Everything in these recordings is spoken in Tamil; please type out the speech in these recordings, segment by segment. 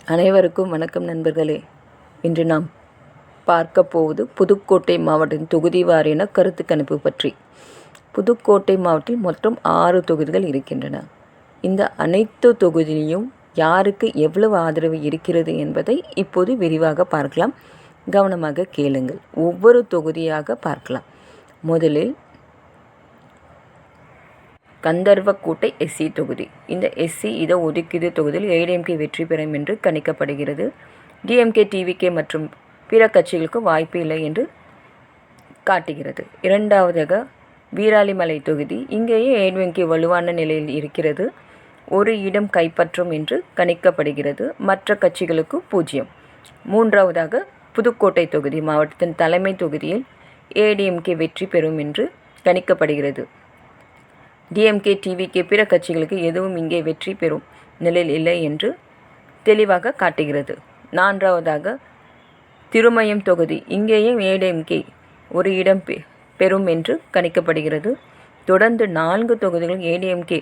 அனைவருக்கும் வணக்கம் நண்பர்களே. இன்று நாம் பார்க்க போவது புதுக்கோட்டை மாவட்டத்தின் தொகுதி வாரியான கருத்து கணிப்பு பற்றி. புதுக்கோட்டை மாவட்டத்தில் மொத்தம் 6 தொகுதிகள் இருக்கின்றன. இந்த அனைத்து தொகுதியிலும் யாருக்கு எவ்வளவு ஆதரவு இருக்கிறது என்பதை இப்போது விரிவாக பார்க்கலாம். கவனமாக கேளுங்கள். ஒவ்வொரு தொகுதியாக பார்க்கலாம். முதலில் கந்தர்வக்கோட்டை எஸ்சி தொகுதி. இந்த எஸ்சி இட ஒதுக்கீடு தொகுதியில் ஏடிஎம்கே வெற்றி பெறும் என்று கணிக்கப்படுகிறது. டிஎம்கே, டிவிகே மற்றும் பிற கட்சிகளுக்கு வாய்ப்பு இல்லை என்று காட்டுகிறது. இரண்டாவதாக வீராலிமலை தொகுதி. இங்கேயே ஏடிஎம்கே வலுவான நிலையில் இருக்கிறது. ஒரு இடம் கைப்பற்றும் என்று கணிக்கப்படுகிறது. மற்ற கட்சிகளுக்கு 0. மூன்றாவதாக புதுக்கோட்டை தொகுதி. மாவட்டத்தின் தலைமை தொகுதியில் ஏடிஎம்கே வெற்றி பெறும் என்று கணிக்கப்படுகிறது. டிஎம்கே, டிவிகே பிற கட்சிகளுக்கு எதுவும் இங்கே வெற்றி பெறும் நிலையில் இல்லை என்று தெளிவாக காட்டுகிறது. நான்காவதாக திருமயம் தொகுதி. இங்கேயும் ஏடிஎம்கே ஒரு இடம் பெறும் என்று கணிக்கப்படுகிறது. தொடர்ந்து 4 தொகுதிகள் ஏடிஎம்கே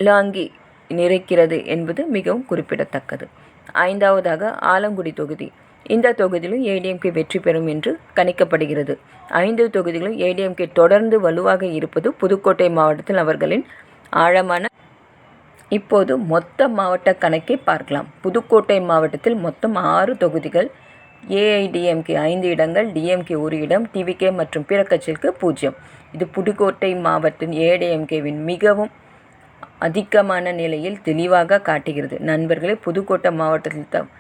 லாங்கி நிறைக்கிறது என்பது மிகவும் குறிப்பிடத்தக்கது. ஐந்தாவதாக ஆலங்குடி தொகுதி. இந்த தொகுதியிலும் ஏடிஎம்கே வெற்றி பெறும் என்று கணிக்கப்படுகிறது. 5 தொகுதிகளும் ஏடிஎம்கே தொடர்ந்து வலுவாக இருப்பது புதுக்கோட்டை மாவட்டத்தில் அவர்களின் ஆழமான. இப்போது மொத்த மாவட்ட கணக்கை பார்க்கலாம். புதுக்கோட்டை மாவட்டத்தில் மொத்தம் 6 தொகுதிகள். ஏஐடிஎம்கே 5 இடங்கள், டிஎம்கே 1 இடம், டிவிகே மற்றும் பிற கட்சிகளுக்கு 0. இது புதுக்கோட்டை மாவட்டத்தின் ஏடிஎம்கேவின் மிகவும் அதிகமான நிலையில் தெளிவாக காட்டுகிறது. நண்பர்களே, புதுக்கோட்டை மாவட்டத்தில்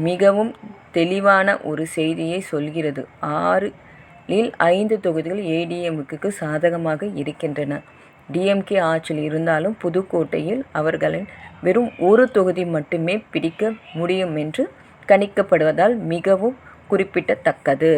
மிகவும் தெளிவான ஒரு செய்தியை சொல்கிறது. 6இல் 5 தொகுதிகள் ஏடிஎம்கேக்கு சாதகமாக இருக்கின்றன. டிஎம்கே ஆட்சியில் இருந்தாலும் புதுக்கோட்டையில் அவர்களின் வெறும் ஒரு தொகுதி மட்டுமே பிடிக்க முடியும் என்று கணிக்கப்படுவதால் மிகவும் குறிப்பிடத்தக்கது.